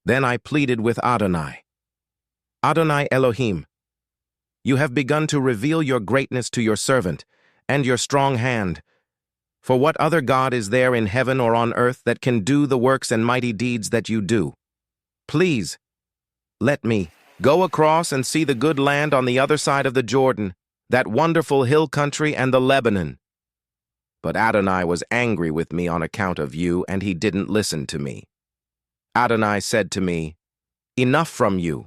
Then I pleaded with Adonai. Adonai Elohim, you have begun to reveal your greatness to your servant, and your strong hand. For what other God is there in heaven or on earth that can do the works and mighty deeds that you do? Please, let me go across and see the good land on the other side of the Jordan, that wonderful hill country and the Lebanon. But Adonai was angry with me on account of you, and he didn't listen to me. Adonai said to me, Enough from you.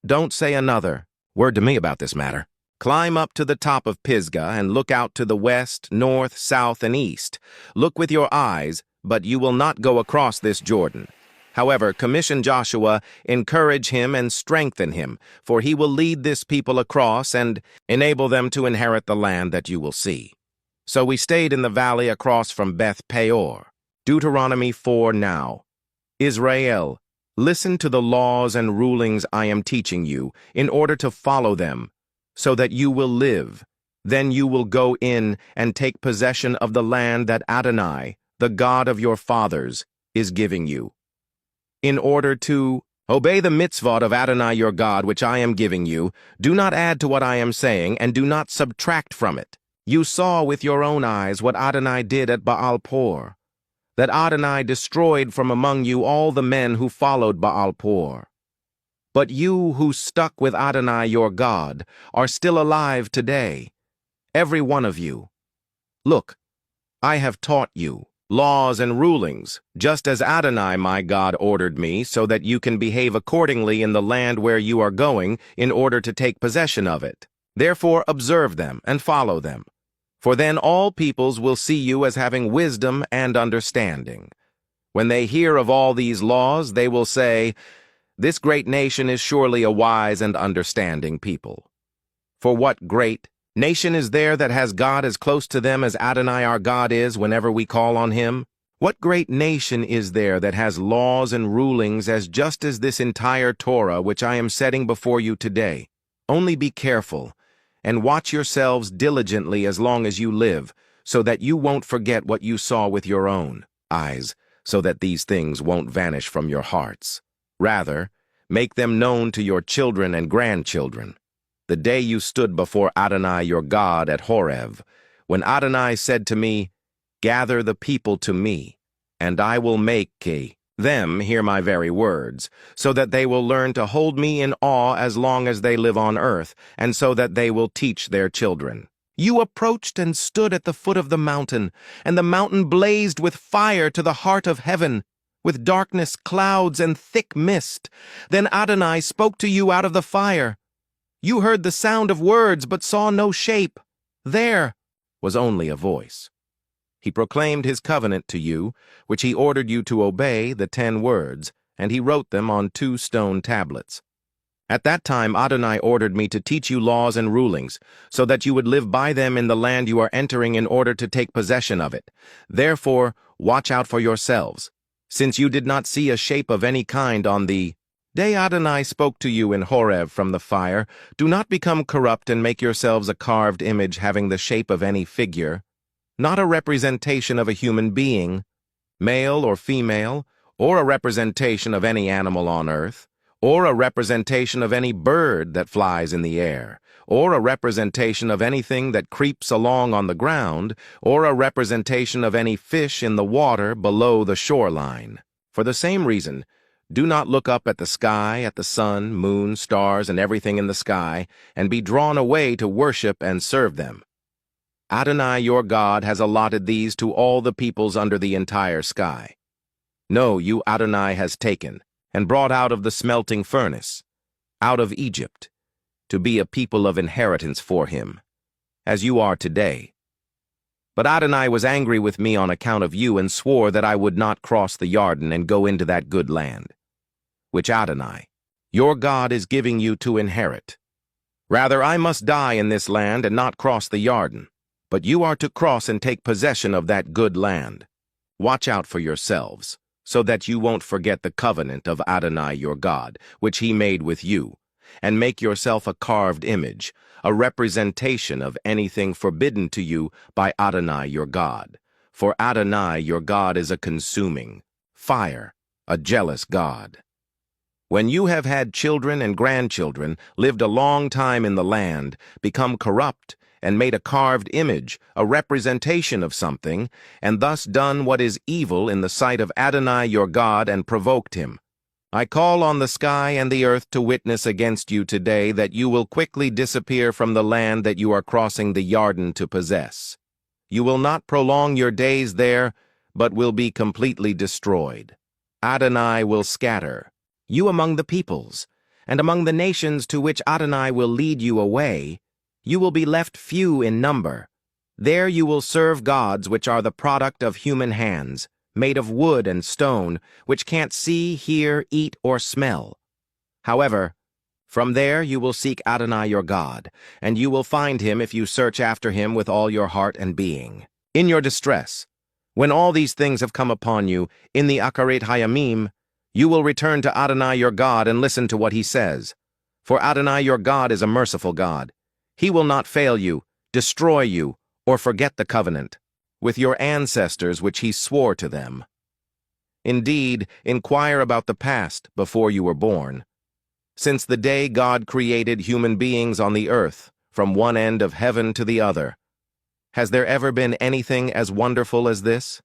Don't say another word to me about this matter. Climb up to the top of Pisgah and look out to the west, north, south, and east. Look with your eyes, but you will not go across this Jordan. However, commission Joshua, encourage him and strengthen him, for he will lead this people across and enable them to inherit the land that you will see. So we stayed in the valley across from Beth Peor. Deuteronomy 4 now. Israel, listen to the laws and rulings I am teaching you, in order to follow them, so that you will live. Then you will go in and take possession of the land that Adonai, the God of your fathers, is giving you. In order to obey the mitzvot of Adonai your God, which I am giving you, do not add to what I am saying, and do not subtract from it. You saw with your own eyes what Adonai did at Baal-Por, that Adonai destroyed from among you all the men who followed Baal-Por. But you who stuck with Adonai your God are still alive today, every one of you. Look, I have taught you laws and rulings, just as Adonai my God ordered me, so that you can behave accordingly in the land where you are going in order to take possession of it. Therefore observe them and follow them. For then all peoples will see you as having wisdom and understanding. When they hear of all these laws, they will say, This great nation is surely a wise and understanding people. For what great nation is there that has God as close to them as Adonai our God is whenever we call on him? What great nation is there that has laws and rulings as just as this entire Torah which I am setting before you today? Only be careful, and watch yourselves diligently as long as you live, so that you won't forget what you saw with your own eyes, so that these things won't vanish from your hearts. Rather, make them known to your children and grandchildren. The day you stood before Adonai your God at Horeb, when Adonai said to me, Gather the people to me, and I will make them hear my very words, so that they will learn to hold me in awe as long as they live on earth, and so that they will teach their children. You approached and stood at the foot of the mountain, and the mountain blazed with fire to the heart of heaven, with darkness, clouds, and thick mist. Then Adonai spoke to you out of the fire. You heard the sound of words, but saw no shape. There was only a voice. He proclaimed his covenant to you, which he ordered you to obey, the 10 words, and he wrote them on 2 stone tablets. At that time Adonai ordered me to teach you laws and rulings, so that you would live by them in the land you are entering in order to take possession of it. Therefore, watch out for yourselves, since you did not see a shape of any kind on the day Adonai spoke to you in Horeb from the fire. Do not become corrupt and make yourselves a carved image having the shape of any figure, not a representation of a human being, male or female, or a representation of any animal on earth, or a representation of any bird that flies in the air, or a representation of anything that creeps along on the ground, or a representation of any fish in the water below the shoreline. For the same reason, do not look up at the sky, at the sun, moon, stars, and everything in the sky, and be drawn away to worship and serve them. Adonai your God has allotted these to all the peoples under the entire sky. No, you Adonai has taken and brought out of the smelting furnace, out of Egypt, to be a people of inheritance for him, as you are today. But Adonai was angry with me on account of you and swore that I would not cross the Jordan and go into that good land, which Adonai, your God, is giving you to inherit. Rather, I must die in this land and not cross the Jordan. But you are to cross and take possession of that good land. Watch out for yourselves, so that you won't forget the covenant of Adonai your God, which he made with you, and make yourself a carved image, a representation of anything forbidden to you by Adonai your God. For Adonai your God is a consuming fire, a jealous God. When you have had children and grandchildren, lived a long time in the land, become corrupt, and made a carved image, a representation of something, and thus done what is evil in the sight of Adonai your God and provoked him, I call on the sky and the earth to witness against you today that you will quickly disappear from the land that you are crossing the Yarden to possess. You will not prolong your days there, but will be completely destroyed. Adonai will scatter you among the peoples, and among the nations to which Adonai will lead you away, you will be left few in number. There you will serve gods which are the product of human hands, made of wood and stone, which can't see, hear, eat, or smell. However, from there you will seek Adonai your God, and you will find him if you search after him with all your heart and being. In your distress, when all these things have come upon you, in the Akaret Hayamim, you will return to Adonai your God and listen to what he says. For Adonai your God is a merciful God. He will not fail you, destroy you, or forget the covenant with your ancestors which he swore to them. Indeed, inquire about the past before you were born. Since the day God created human beings on the earth, from one end of heaven to the other, has there ever been anything as wonderful as this?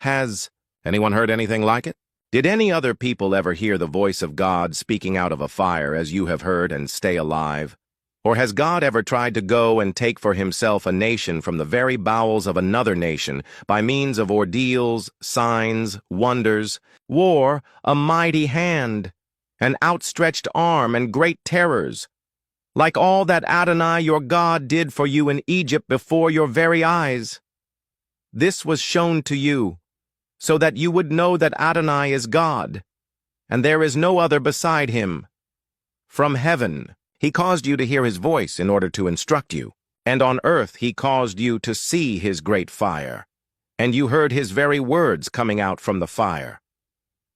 Has anyone heard anything like it? Did any other people ever hear the voice of God speaking out of a fire as you have heard and stay alive? Or has God ever tried to go and take for himself a nation from the very bowels of another nation by means of ordeals, signs, wonders, war, a mighty hand, an outstretched arm, and great terrors, like all that Adonai your God did for you in Egypt before your very eyes? This was shown to you, so that you would know that Adonai is God, and there is no other beside him. From heaven he caused you to hear his voice in order to instruct you, and on earth he caused you to see his great fire, and you heard his very words coming out from the fire.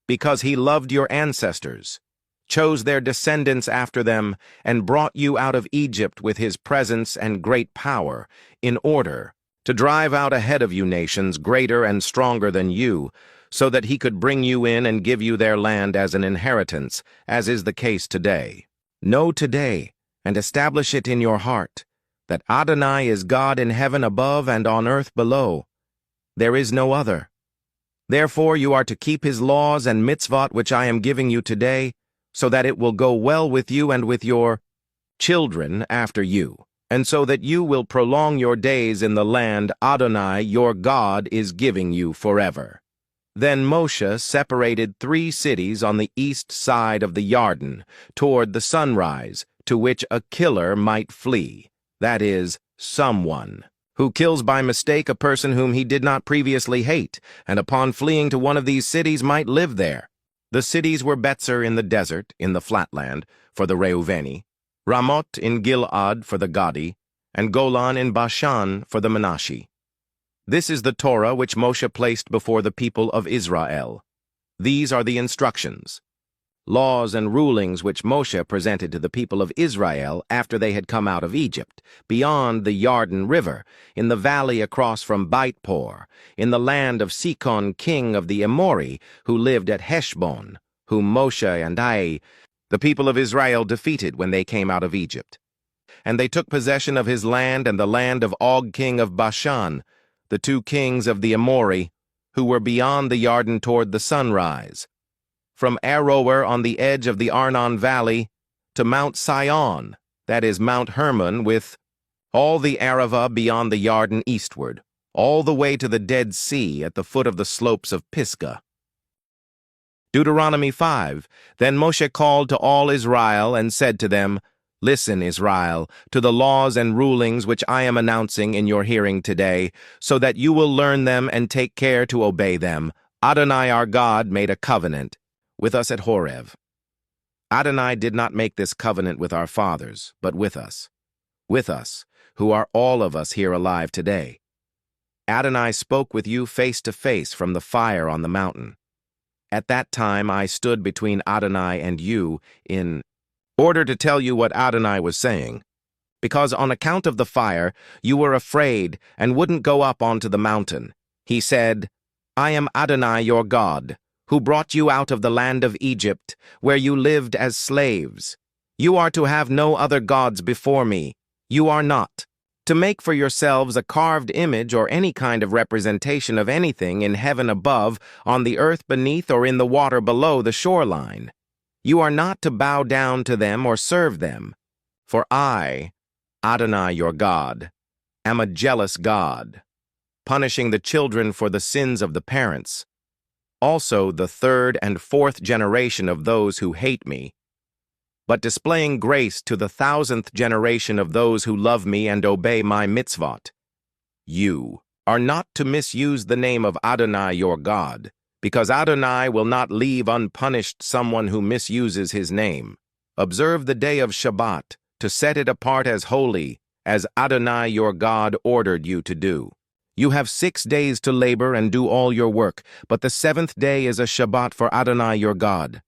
Because he loved your ancestors, chose their descendants after them, and brought you out of Egypt with his presence and great power, in order to drive out ahead of you nations greater and stronger than you, so that he could bring you in and give you their land as an inheritance, as is the case today. Know today, and establish it in your heart, that Adonai is God in heaven above and on earth below. There is no other. Therefore you are to keep his laws and mitzvot which I am giving you today, so that it will go well with you and with your children after you, and so that you will prolong your days in the land Adonai your God is giving you forever. Then Moshe separated 3 cities on the east side of the Yarden, toward the sunrise, to which a killer might flee, that is, someone who kills by mistake a person whom he did not previously hate, and upon fleeing to one of these cities might live there. The cities were Betzer in the desert, in the flatland, for the Reuveni, Ramoth in Gilead for the Gadi, and Golan in Bashan for the Manasseh. This is the Torah which Moshe placed before the people of Israel. These are the instructions, laws and rulings which Moshe presented to the people of Israel after they had come out of Egypt, beyond the Yarden River, in the valley across from Beit-Por, in the land of Sihon king of the Amori, who lived at Heshbon, whom Moshe and the people of Israel defeated when they came out of Egypt. And they took possession of his land and the land of Og king of Bashan, the 2 kings of the Amori, who were beyond the Yarden toward the sunrise, from Aroer on the edge of the Arnon Valley to Mount Sion, that is Mount Hermon, with all the Arava beyond the Yarden eastward, all the way to the Dead Sea at the foot of the slopes of Pisgah. Deuteronomy 5. Then Moshe called to all Israel and said to them, Listen, Israel, to the laws and rulings which I am announcing in your hearing today, so that you will learn them and take care to obey them. Adonai our God made a covenant with us at Horeb. Adonai did not make this covenant with our fathers, but with us, who are all of us here alive today. Adonai spoke with you face to face from the fire on the mountain. At that time I stood between Adonai and you in order to tell you what Adonai was saying, because on account of the fire you were afraid and wouldn't go up onto the mountain. He said, I am Adonai your God, who brought you out of the land of Egypt, where you lived as slaves. You are to have no other gods before me. You are not to make for yourselves a carved image or any kind of representation of anything in heaven above, on the earth beneath, or in the water below the shoreline. You are not to bow down to them or serve them. For I, Adonai your God, am a jealous God, punishing the children for the sins of the parents, also the third and fourth generation of those who hate me, but displaying grace to the 1,000th generation of those who love me and obey my mitzvot. You are not to misuse the name of Adonai your God, because Adonai will not leave unpunished someone who misuses his name. Observe the day of Shabbat, to set it apart as holy, as Adonai your God ordered you to do. You have 6 days to labor and do all your work, but the 7th day is a Shabbat for Adonai your God.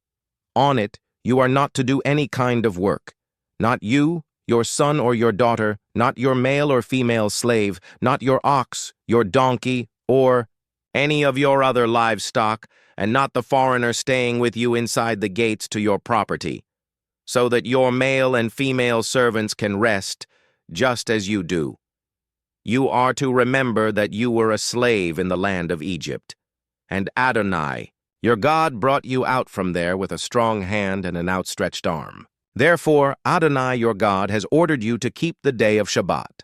On it, you are not to do any kind of work. Not you, your son or your daughter, not your male or female slave, not your ox, your donkey, or any of your other livestock, and not the foreigner staying with you inside the gates to your property, so that your male and female servants can rest, just as you do. You are to remember that you were a slave in the land of Egypt, and Adonai, your God, brought you out from there with a strong hand and an outstretched arm. Therefore, Adonai your God has ordered you to keep the day of Shabbat.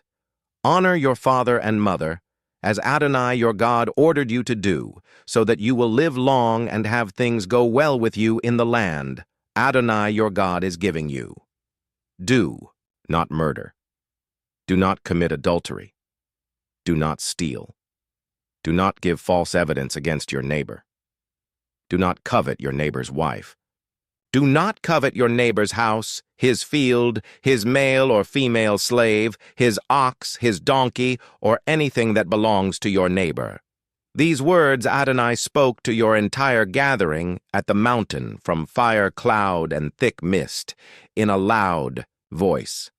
Honor your father and mother, as Adonai your God ordered you to do, so that you will live long and have things go well with you in the land Adonai your God is giving you. Do not murder. Do not commit adultery. Do not steal. Do not give false evidence against your neighbor. Do not covet your neighbor's wife. Do not covet your neighbor's house, his field, his male or female slave, his ox, his donkey, or anything that belongs to your neighbor. These words Adonai spoke to your entire gathering at the mountain from fire, cloud, and thick mist, in a loud voice.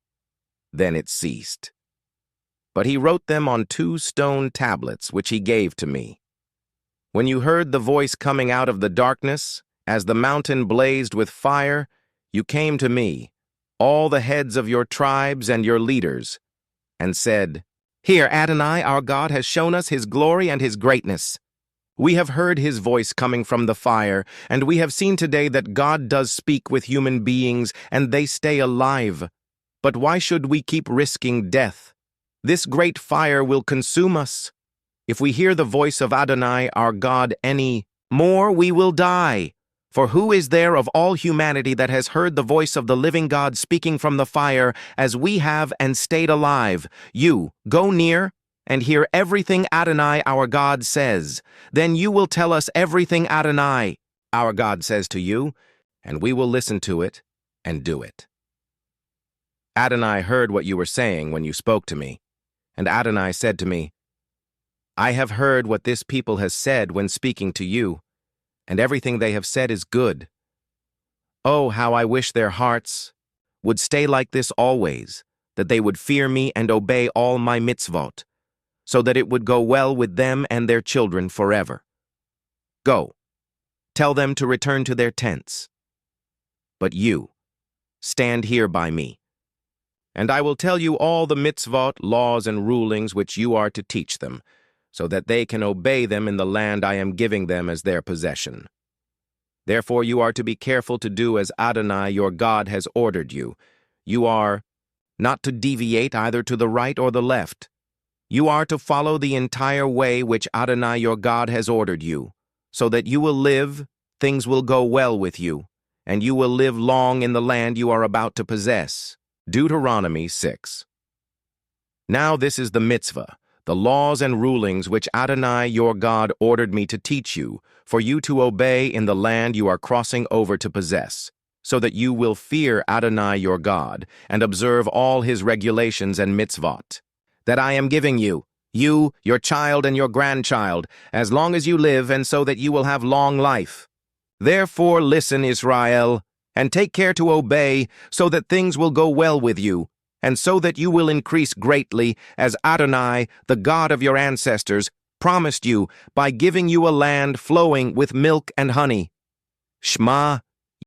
Then it ceased. But he wrote them on 2 stone tablets, which he gave to me. When you heard the voice coming out of the darkness, as the mountain blazed with fire, you came to me, all the heads of your tribes and your leaders, and said, Here, Adonai, our God, has shown us his glory and his greatness. We have heard his voice coming from the fire, and we have seen today that God does speak with human beings, and they stay alive. But why should we keep risking death? This great fire will consume us. If we hear the voice of Adonai, our God, any more, we will die. For who is there of all humanity that has heard the voice of the living God speaking from the fire, as we have, and stayed alive? You, go near and hear everything Adonai, our God, says. Then you will tell us everything Adonai, our God, says to you, and we will listen to it and do it. Adonai heard what you were saying when you spoke to me, and Adonai said to me, I have heard what this people has said when speaking to you, and everything they have said is good. Oh, how I wish their hearts would stay like this always, that they would fear me and obey all my mitzvot, so that it would go well with them and their children forever. Go, tell them to return to their tents. But you, stand here by me, and I will tell you all the mitzvot, laws, and rulings which you are to teach them, so that they can obey them in the land I am giving them as their possession. Therefore you are to be careful to do as Adonai your God has ordered you. You are not to deviate either to the right or the left. You are to follow the entire way which Adonai your God has ordered you, so that you will live, things will go well with you, and you will live long in the land you are about to possess. Deuteronomy 6. Now this is the mitzvah, the laws and rulings which Adonai your God ordered me to teach you, for you to obey in the land you are crossing over to possess, so that you will fear Adonai your God, and observe all his regulations and mitzvot, that I am giving you, your child, and your grandchild, as long as you live, and so that you will have long life. Therefore listen, Israel, and take care to obey, so that things will go well with you, and so that you will increase greatly, as Adonai, the God of your ancestors, promised you by giving you a land flowing with milk and honey. Shema,